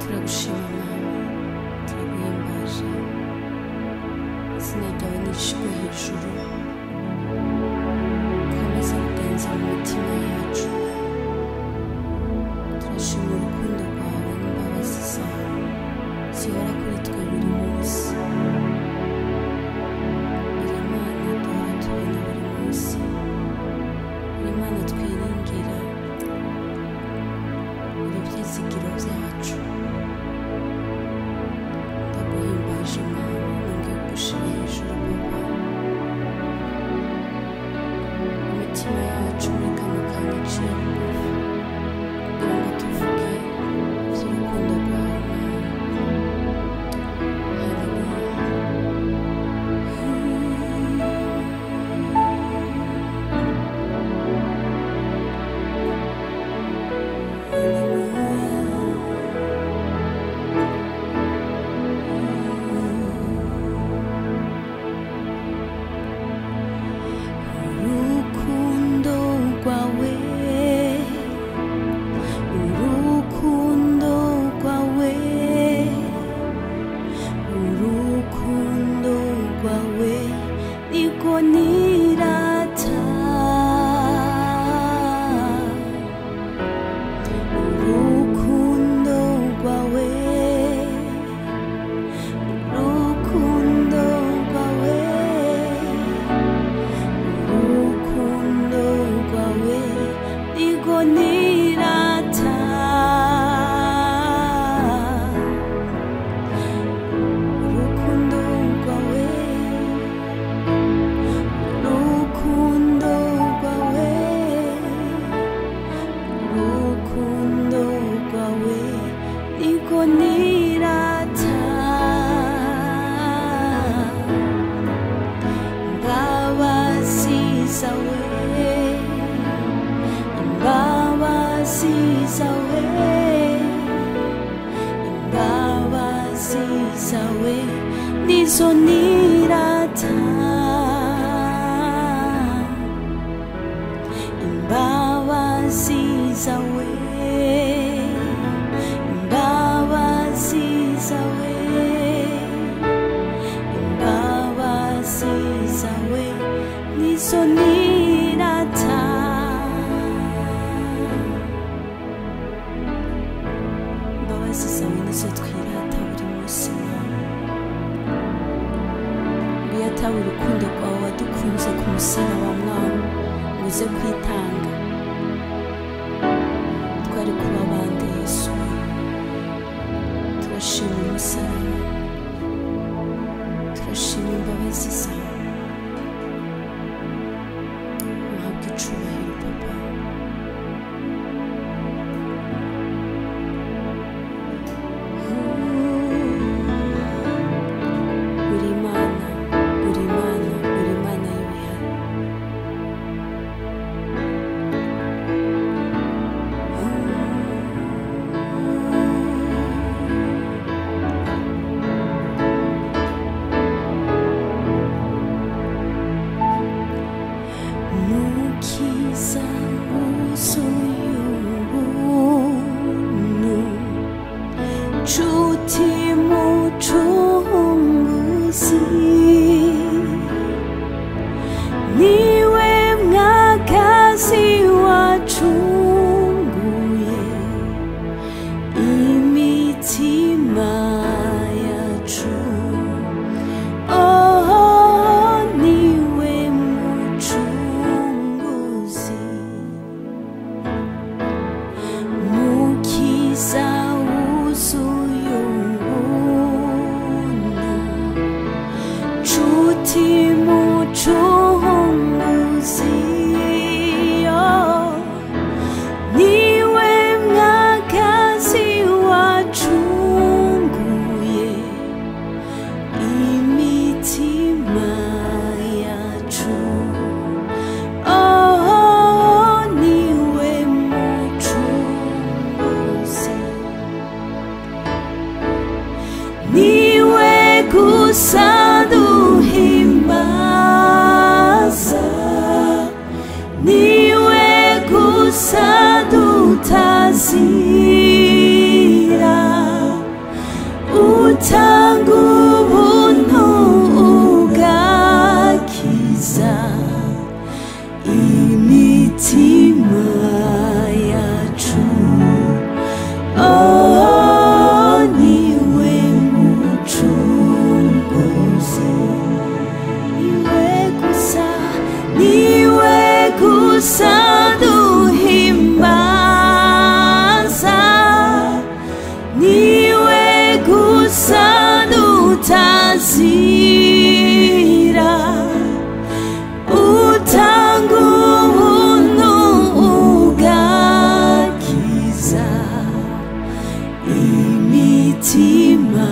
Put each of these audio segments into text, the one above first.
turagushima Mana, turaguhimbaje, izina ryawe nirishimwe hejuru, komeza kuganza mu mitima yacu. Turashima urukundo rwawe n'imbabazi zawe zihora kuri twe buri munsi. Uri Imana duhora tubona buri munsi, uri Imana twiringira, uri ibyizigiro byacu. Ndaguhimbaje Mana, nongeye kugushira hejuru Baba. Imitima yacu muri kano kanya iciye bugufi kugira ngo tuvuge iby'urukundo rwawe Mana. Sadutazira imitima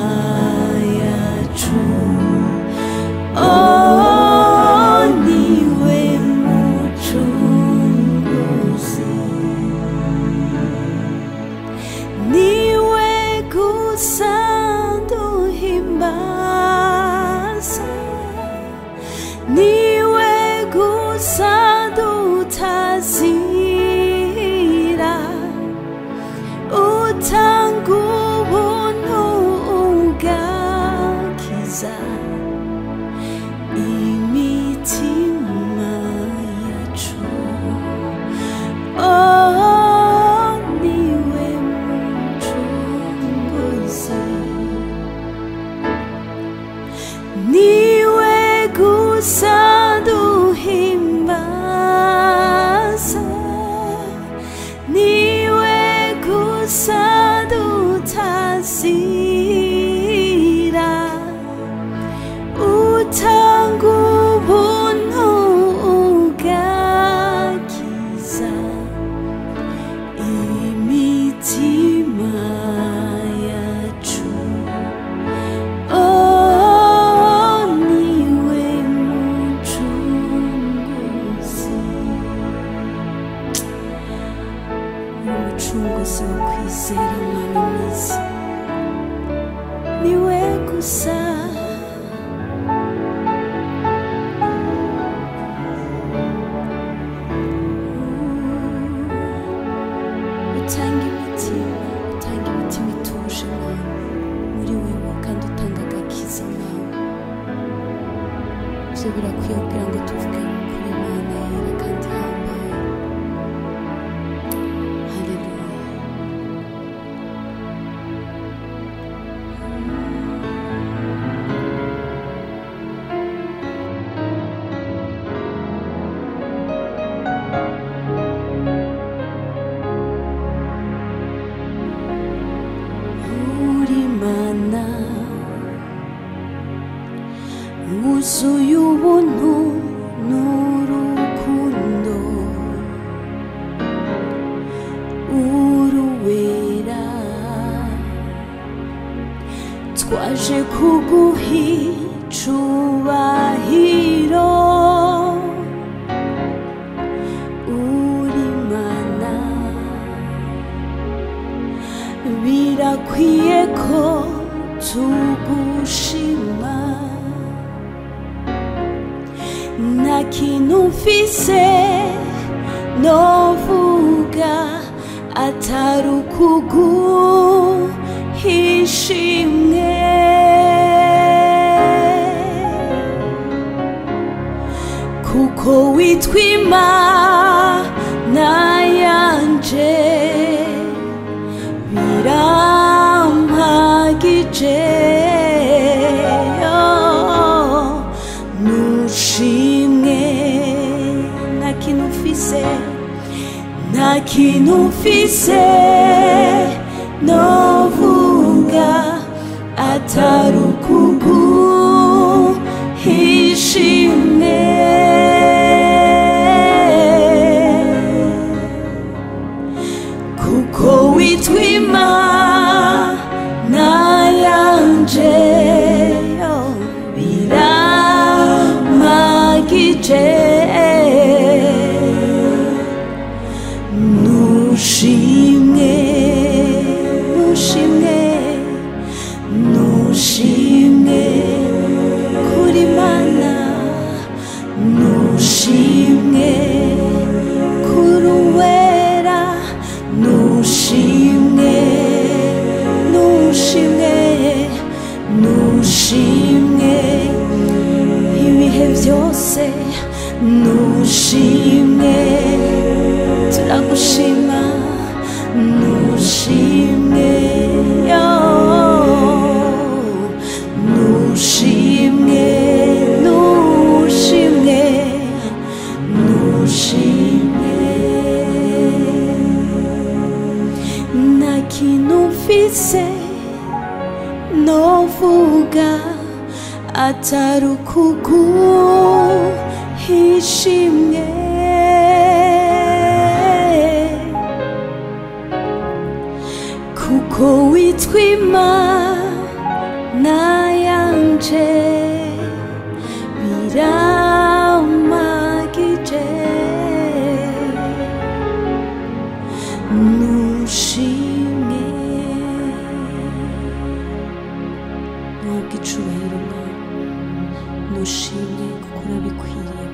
yacu niwe mucunguzi niwe gusa duhimbaza niwe gusa dutazira utanga ubuntu ugakiza imitima yacu niwe mucunguzi niwe gusa duhimbaza niwe gusa dutazira utanga ubuntu ugakiza imitima yacu niwe mucunguzi umucunguzi wo kwizera mwami mwiza niwe gusa utanga imitima ituje mwami muri wewe kandi utanga agakiza mwami ivyo birakwiye kugira ngo tuvuge kuri Imana yera kandi ihambaye. Haleluya. Uri Mana wuzuye ubuntu n'urukundo uruwera twaje kuguha icubahiro uri Mana birakwiye ko tugushima nta kintu mfise novuga atari ukuguha ishimwe kuko witwa Imana yanje birampagije nushimwe nta kintu mfise novuga atari ukuguha ishimwe kuko witwa Imana yanje birampagije nushimwe kuri Imana nushimwe kuri uwera nushimwe ibihe byose nushimwe turagushima nushimwe nta kintu mfise novuga atari ukuguha ishimwe kuko ko witwa Imana yanje biramagije nushimwe nubwo icubahiro mwana nushimwe kuko urabikwiriye